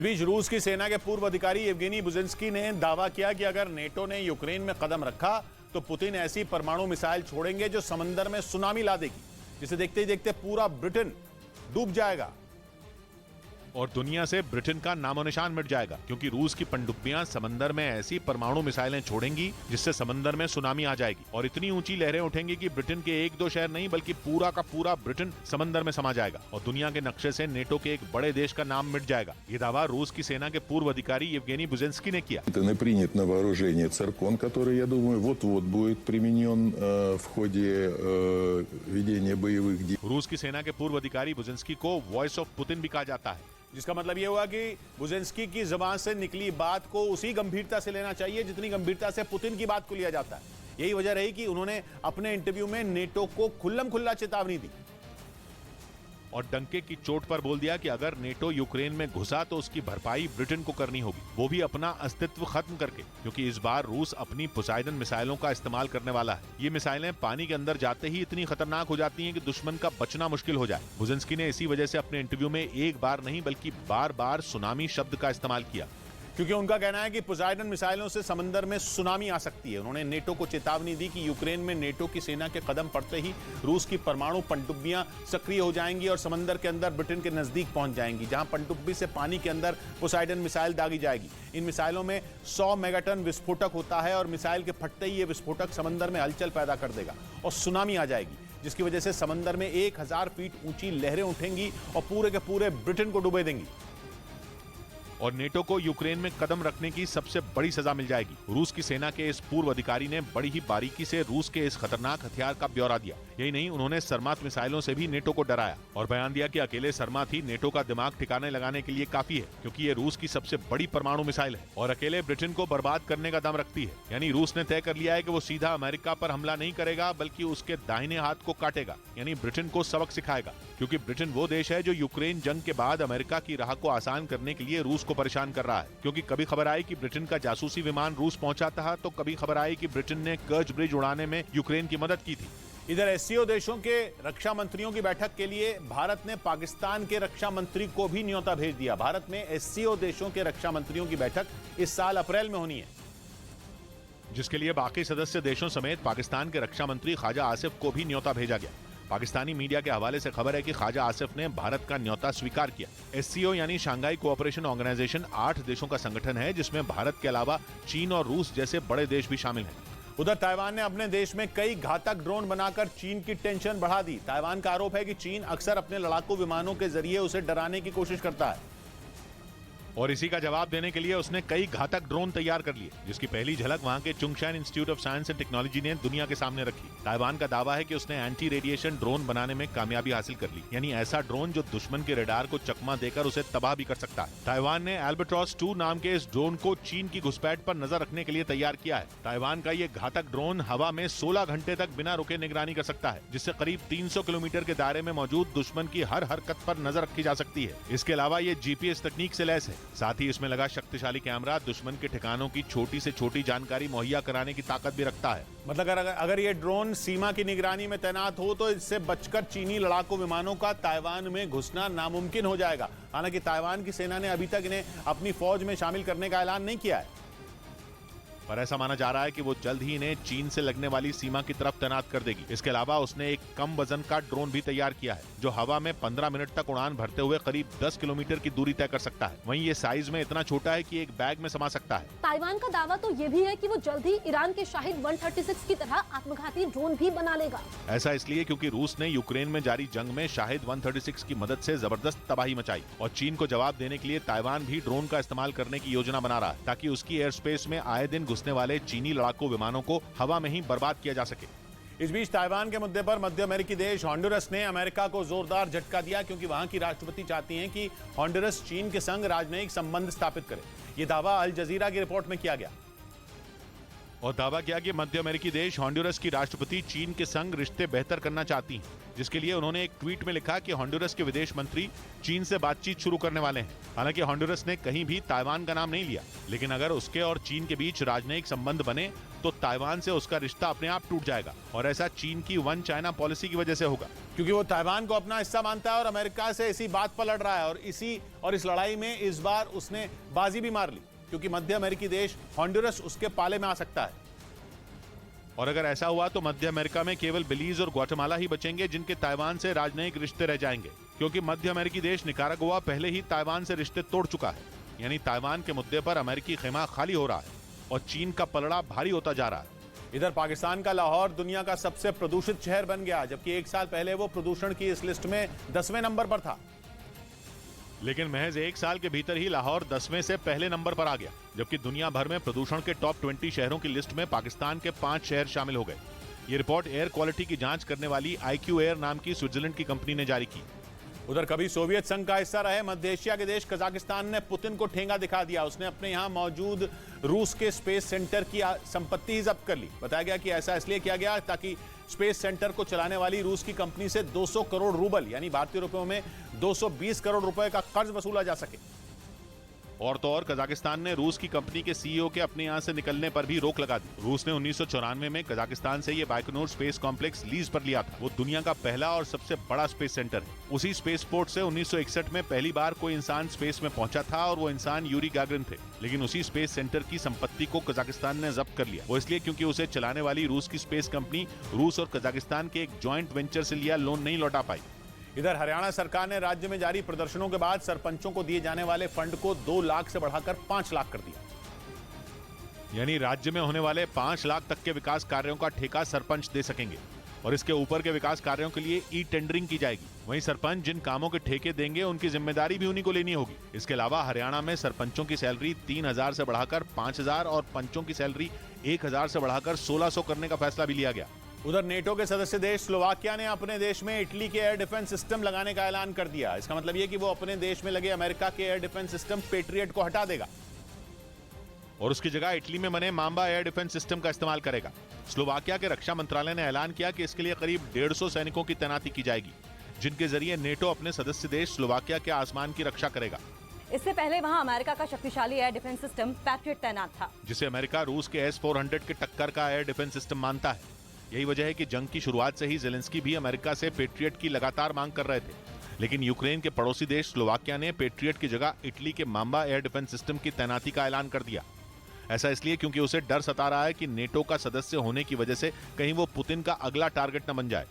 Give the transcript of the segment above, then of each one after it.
इस बीच रूस की सेना के पूर्व अधिकारी येवगेनी बुजिंस्की ने दावा किया कि अगर नेटो ने यूक्रेन में कदम रखा तो पुतिन ऐसी परमाणु मिसाइल छोड़ेंगे जो समंदर में सुनामी ला देगी, जिसे देखते ही देखते पूरा ब्रिटेन डूब जाएगा और दुनिया से ब्रिटेन का नामो निशान मिट जाएगा, क्योंकि रूस की पनडुब्बियां समंदर में ऐसी परमाणु मिसाइलें छोड़ेंगी जिससे समंदर में सुनामी आ जाएगी और इतनी ऊंची लहरें उठेंगी कि ब्रिटेन के एक दो शहर नहीं बल्कि पूरा का पूरा ब्रिटेन समंदर में समा जाएगा और दुनिया के नक्शे से नेटो के एक बड़े देश का नाम मिट जाएगा। ये दावा रूस की सेना के पूर्व अधिकारी येवगेनी बुजिंस्की ने किया। Принят на вооружение циркон, который, я думаю, вот-вот будет применен в ходе ведения боевых действий. रूस की सेना के पूर्व अधिकारी बुजिंस्की को वॉइस ऑफ पुतिन भी कहा जाता है, जिसका मतलब यह हुआ कि बुजिंस्की की जुबान से निकली बात को उसी गंभीरता से लेना चाहिए जितनी गंभीरता से पुतिन की बात को लिया जाता है। यही वजह रही कि उन्होंने अपने इंटरव्यू में नेटो को खुल्लम खुल्ला चेतावनी दी और डंके की चोट पर बोल दिया कि अगर नेटो यूक्रेन में घुसा तो उसकी भरपाई ब्रिटेन को करनी होगी, वो भी अपना अस्तित्व खत्म करके, क्योंकि इस बार रूस अपनी पोसाइडन मिसाइलों का इस्तेमाल करने वाला है। ये मिसाइलें पानी के अंदर जाते ही इतनी खतरनाक हो जाती हैं कि दुश्मन का बचना मुश्किल हो जाए। बुजिंस्की ने इसी वजह से अपने इंटरव्यू में एक बार नहीं बल्कि बार बार सुनामी शब्द का इस्तेमाल किया, क्योंकि उनका कहना है कि पोसाइडन मिसाइलों से समंदर में सुनामी आ सकती है। उन्होंने नेटो को चेतावनी दी कि यूक्रेन में नेटो की सेना के कदम पड़ते ही रूस की परमाणु पनडुब्बियां सक्रिय हो जाएंगी और समंदर के अंदर ब्रिटेन के नजदीक पहुंच जाएंगी, जहां पनडुब्बी से पानी के अंदर पोसाइडन मिसाइल दागी जाएगी। इन मिसाइलों में 100 मेगाटन विस्फोटक होता है और मिसाइल के फटते ही ये विस्फोटक समंदर में हलचल पैदा कर देगा और सुनामी आ जाएगी, जिसकी वजह से समंदर में 1000 फीट ऊंची लहरें उठेंगी और पूरे के पूरे ब्रिटेन को डुबो देंगी और नेटो को यूक्रेन में कदम रखने की सबसे बड़ी सजा मिल जाएगी। रूस की सेना के इस पूर्व अधिकारी ने बड़ी ही बारीकी से रूस के इस खतरनाक हथियार का ब्यौरा दिया। यही नहीं, उन्होंने सरमात मिसाइलों से भी नेटो को डराया और बयान दिया कि अकेले सरमात ही नेटो का दिमाग ठिकाने लगाने के लिए काफी है, क्योंकि ये रूस की सबसे बड़ी परमाणु मिसाइल है और अकेले ब्रिटेन को बर्बाद करने का दम रखती है। यानी रूस ने तय कर लिया है कि वो सीधा अमेरिका पर हमला नहीं करेगा बल्कि उसके दाहिने हाथ को काटेगा, यानी ब्रिटेन को सबक सिखाएगा, क्योंकि ब्रिटेन वो देश है जो यूक्रेन जंग के बाद अमेरिका की राह को आसान करने के लिए रूस को परेशान कर रहा है। क्योंकि कभी खबर आई कि ब्रिटेन का जासूसी विमान रूस पहुंचा था, तो कभी खबर आई कि ब्रिटेन ने कर्च ब्रिज उड़ाने में यूक्रेन की मदद की थी। इधर एससीओ देशों के रक्षा मंत्रियों की बैठक के लिए भारत ने पाकिस्तान के रक्षा मंत्री को भी न्योता भेज दिया। भारत में एससीओ देशों के रक्षा मंत्रियों की बैठक इस साल अप्रैल में होनी है, जिसके लिए बाकी सदस्य देशों समेत पाकिस्तान के रक्षा मंत्री ख्वाजा आसिफ को भी न्योता भेजा गया। पाकिस्तानी मीडिया के हवाले से खबर है कि ख्वाजा आसिफ ने भारत का न्योता स्वीकार किया। एससीओ यानी शंघाई कोऑपरेशन ऑर्गेनाइजेशन 8 देशों का संगठन है, जिसमें भारत के अलावा चीन और रूस जैसे बड़े देश भी शामिल हैं। उधर ताइवान ने अपने देश में कई घातक ड्रोन बनाकर चीन की टेंशन बढ़ा दी। ताइवान का आरोप है कि चीन अक्सर अपने लड़ाकू विमानों के जरिए उसे डराने की कोशिश करता है और इसी का जवाब देने के लिए उसने कई घातक ड्रोन तैयार कर लिए, जिसकी पहली झलक वहां के Chungshan institute of science and technology ने दुनिया के सामने रखी। ताइवान का दावा है कि उसने एंटी रेडिएशन ड्रोन बनाने में कामयाबी हासिल कर ली, यानी ऐसा ड्रोन जो दुश्मन के रडार को चकमा देकर उसे तबाह भी कर सकता है। ताइवान ने एल्बाट्रॉस 2 नाम के इस ड्रोन को चीन की घुसपैठ पर नजर रखने के लिए तैयार किया है। ताइवान का ये घातक ड्रोन हवा में 16 घंटे तक बिना रुके निगरानी कर सकता है, जिससे करीब 300 किलोमीटर के दायरे में मौजूद दुश्मन की हर हरकत पर नजर रखी जा सकती है। इसके अलावा ये जीपीएस तकनीक से लैस है। साथ ही इसमें लगा शक्तिशाली कैमरा दुश्मन के ठिकानों की छोटी से छोटी जानकारी मुहैया कराने की ताकत भी रखता है। मतलब अगर ये ड्रोन सीमा की निगरानी में तैनात हो तो इससे बचकर चीनी लड़ाकू विमानों का ताइवान में घुसना नामुमकिन हो जाएगा। हालांकि ताइवान की सेना ने अभी तक इन्हें अपनी फौज में शामिल करने का ऐलान नहीं किया है, पर ऐसा माना जा रहा है कि वो जल्द ही इन्हें चीन से लगने वाली सीमा की तरफ तैनात कर देगी। इसके अलावा उसने एक कम वजन का ड्रोन भी तैयार किया है, जो हवा में 15 मिनट तक उड़ान भरते हुए करीब 10 किलोमीटर की दूरी तय कर सकता है। वहीं ये साइज में इतना छोटा है कि एक बैग में समा सकता है। ताइवान का दावा तो ये भी है कि वो जल्द ही ईरान के शाहिद 136 की तरह आत्मघाती ड्रोन भी बना लेगा। ऐसा इसलिए क्योंकि रूस ने यूक्रेन में जारी जंग में शाहिद 136 की मदद से जबरदस्त तबाही मचाई और चीन को जवाब देने के लिए ताइवान भी ड्रोन का इस्तेमाल करने की योजना बना रहा है, ताकि उसकी एयर स्पेस में आए दिन घुसने वाले चीनी लड़ाकू विमानों को हवा में ही बर्बाद किया जा सके। इस बीच ताइवान के मुद्दे पर मध्य अमेरिकी देश होंडुरस ने अमेरिका को जोरदार झटका दिया, क्योंकि वहां की राष्ट्रपति चाहती हैं कि होंडुरस चीन के संग राजनयिक संबंध स्थापित करे। यह दावा अल जजीरा की रिपोर्ट में किया गया और दावा किया कि मध्य अमेरिकी देश होंडुरस की राष्ट्रपति चीन के संग रिश्ते बेहतर करना चाहती हैं, जिसके लिए उन्होंने एक ट्वीट में लिखा कि होंडुरस के विदेश मंत्री चीन से बातचीत शुरू करने वाले हैं। हालांकि होंडुरस ने कहीं भी ताइवान का नाम नहीं लिया, लेकिन अगर उसके और चीन के बीच राजनयिक संबंध बने तो ताइवान से उसका रिश्ता अपने आप टूट जाएगा और ऐसा चीन की वन चाइना पॉलिसी की वजह से होगा। क्योंकि वो ताइवान को अपना हिस्सा मानता है और अमेरिका से इसी बात पर लड़ रहा है और इस लड़ाई में इस बार उसने बाजी भी मार ली, क्योंकि मध्य अमेरिकी देश हॉन्डुरस उसके पाले में आ सकता है। और अगर ऐसा हुआ तो मध्य अमेरिका में केवल बेलीज और ग्वाटेमाला ही बचेंगे जिनके ताइवान से राजनयिक रिश्ते रह जाएंगे, क्योंकि मध्य अमेरिकी देश निकारागुआ पहले ही ताइवान से रिश्ते तोड़ चुका है। यानी ताइवान के मुद्दे पर अमेरिकी खेमा खाली हो रहा है और चीन का पलड़ा भारी होता जा रहा है। इधर पाकिस्तान का लाहौर दुनिया का सबसे प्रदूषित शहर बन गया, जबकि एक साल पहले वो प्रदूषण की इस लिस्ट में 10वें नंबर पर था। लेकिन महज एक साल के भीतर ही लाहौर 10वें से पहले नंबर पर आ गया, जबकि दुनिया भर में प्रदूषण के टॉप 20 शहरों की लिस्ट में पाकिस्तान के 5 शहर शामिल हो गए। ये रिपोर्ट एयर क्वालिटी की जांच करने वाली IQ एयर नाम की स्विट्जरलैंड की कंपनी ने जारी की। उधर कभी सोवियत संघ का हिस्सा रहे मध्य एशिया के देश कजाकिस्तान ने पुतिन को ठेंगा दिखा दिया। उसने अपने यहां मौजूद रूस के स्पेस सेंटर की संपत्ति ही जब्त कर ली। बताया गया कि ऐसा इसलिए किया गया ताकि स्पेस सेंटर को चलाने वाली रूस की कंपनी से 200 करोड़ रूबल यानी भारतीय रुपयों में 220 करोड़ रुपए का कर्ज वसूला जा सके। और तो और कजाकिस्तान ने रूस की कंपनी के CEO के अपने यहां से निकलने पर भी रोक लगा दी। रूस ने 1994 में कजाकिस्तान से ये बाइकोनूर स्पेस कॉम्प्लेक्स लीज पर लिया था। वो दुनिया का पहला और सबसे बड़ा स्पेस सेंटर है। उसी स्पेस पोर्ट से 1961 में पहली बार कोई इंसान स्पेस में पहुंचा था और वो इंसान यूरी गागरिन थे। लेकिन उसी स्पेस सेंटर की संपत्ति को कजाकिस्तान ने जब्त कर लिया। वो इसलिए क्योंकि उसे चलाने वाली रूस की स्पेस कंपनी रूस और कजाकिस्तान के एक ज्वाइंट वेंचर से लिया लोन नहीं लौटा पाई। इधर हरियाणा सरकार ने राज्य में जारी प्रदर्शनों के बाद सरपंचों को दिए जाने वाले फंड को 2 लाख से बढ़ाकर 5 लाख कर दिया। यानी राज्य में होने वाले 5 लाख तक के विकास कार्यों का ठेका सरपंच दे सकेंगे और इसके ऊपर के विकास कार्यों के लिए ई-टेंडरिंग की जाएगी। वहीं सरपंच जिन कामों के ठेके देंगे उनकी जिम्मेदारी भी उन्हीं को लेनी होगी। इसके अलावा हरियाणा में सरपंचों की सैलरी 3000 से बढ़ाकर 5000 और पंचों की सैलरी 1000 से बढ़ाकर 1600 करने का फैसला भी लिया गया। उधर नेटो के सदस्य देश स्लोवाकिया ने अपने देश में इटली के एयर डिफेंस सिस्टम लगाने का ऐलान कर दिया। इसका मतलब यह कि वो अपने देश में लगे अमेरिका के एयर डिफेंस सिस्टम पेट्रियट को हटा देगा और उसकी जगह इटली में बने मांबा एयर डिफेंस सिस्टम का इस्तेमाल करेगा। स्लोवाकिया के रक्षा मंत्रालय ने ऐलान किया कि इसके लिए करीब 150 सैनिकों की तैनाती की जाएगी, जिनके जरिए नेटो अपने सदस्य देश स्लोवाकिया के आसमान की रक्षा करेगा। इससे पहले वहां अमेरिका का शक्तिशाली एयर डिफेंस सिस्टम पैट्रियट तैनात था, जिसे अमेरिका रूस के S-400 के टक्कर का एयर डिफेंस सिस्टम मानता है। यही वजह है कि जंग की शुरुआत से ही जेलेंस्की भी अमेरिका से पेट्रियट की लगातार मांग कर रहे थे। लेकिन यूक्रेन के पड़ोसी देश स्लोवाकिया ने पेट्रियट की जगह इटली के मांबा एयर डिफेंस सिस्टम की तैनाती का ऐलान कर दिया। ऐसा इसलिए क्योंकि उसे डर सता रहा है कि नेटो का सदस्य होने की वजह से कहीं वो पुतिन का अगला टारगेट न बन जाए।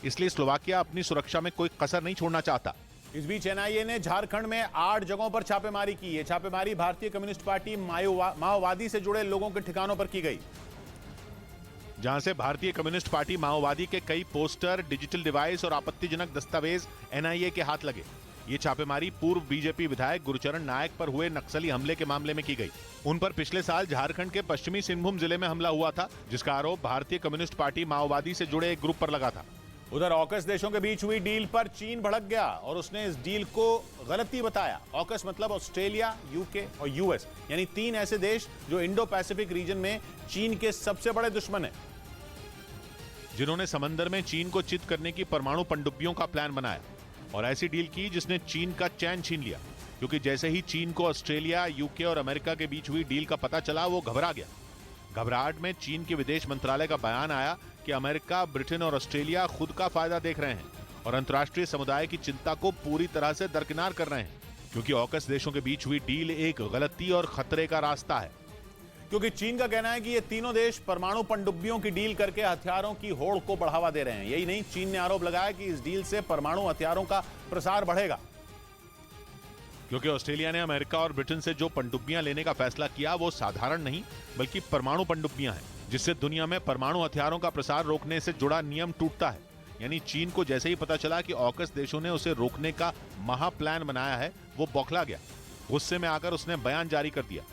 इसलिए स्लोवाकिया अपनी सुरक्षा में कोई कसर नहीं छोड़ना चाहता। इस बीच NIA ने झारखंड में 8 जगहों पर छापेमारी की है। छापेमारी भारतीय कम्युनिस्ट पार्टी माओवादी से जुड़े लोगों के ठिकानों पर की गई, जहां से भारतीय कम्युनिस्ट पार्टी माओवादी के कई पोस्टर, डिजिटल डिवाइस और आपत्तिजनक दस्तावेज NIA के हाथ लगे। ये छापेमारी पूर्व बीजेपी विधायक गुरुचरण नायक पर हुए नक्सली हमले के मामले में की गई। उन पर पिछले साल झारखंड के पश्चिमी सिंहभूम जिले में हमला हुआ था, जिसका आरोप भारतीय कम्युनिस्ट पार्टी माओवादी से जुड़े एक ग्रुप पर लगा था। उधर ऑकस देशों के बीच हुई डील पर चीन भड़क गया और उसने इस डील को गलती बताया। ऑकस मतलब ऑस्ट्रेलिया, UK और US, यानी 3 ऐसे देश जो इंडो पैसिफिक रीजन में चीन के सबसे बड़े दुश्मन हैं, जिन्होंने समंदर में चीन को चित करने की परमाणु पनडुब्बियों का प्लान बनाया और ऐसी डील की जिसने चीन का चैन छीन लिया। क्योंकि जैसे ही चीन को ऑस्ट्रेलिया, UK और अमेरिका के बीच हुई डील का पता चला, वो घबरा गया। घबराहट में चीन के विदेश मंत्रालय का बयान आया कि अमेरिका, ब्रिटेन और ऑस्ट्रेलिया खुद का फायदा देख रहे हैं और अंतर्राष्ट्रीय समुदाय की चिंता को पूरी तरह से दरकिनार कर रहे हैं, क्योंकि ऑकस देशों के बीच हुई डील एक गलती और खतरे का रास्ता है। क्योंकि चीन का कहना है कि ये तीनों देश परमाणु पनडुब्बियों की डील करके हथियारों की होड़ को बढ़ावा दे रहे हैं। यही नहीं, चीन ने आरोप लगाया कि इस डील से परमाणु हथियारों का प्रसार बढ़ेगा। क्योंकि ऑस्ट्रेलिया ने अमेरिका और ब्रिटेन से जो पनडुब्बियां लेने का फैसला किया, वो साधारण नहीं बल्कि परमाणु पनडुब्बियां हैं, जिससे दुनिया में परमाणु हथियारों का प्रसार रोकने से जुड़ा नियम टूटता है। यानी चीन को जैसे ही पता चला कि ऑकस देशों ने उसे रोकने का महा प्लान बनाया है, वो बौखला गया। गुस्से में आकर उसने बयान जारी कर दिया।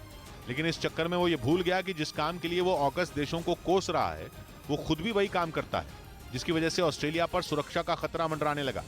लेकिन इस चक्कर में वो ये भूल गया कि जिस काम के लिए वो ऑकस देशों को कोस रहा है, वो खुद भी वही काम करता है, जिसकी वजह से ऑस्ट्रेलिया पर सुरक्षा का खतरा मंडराने लगा।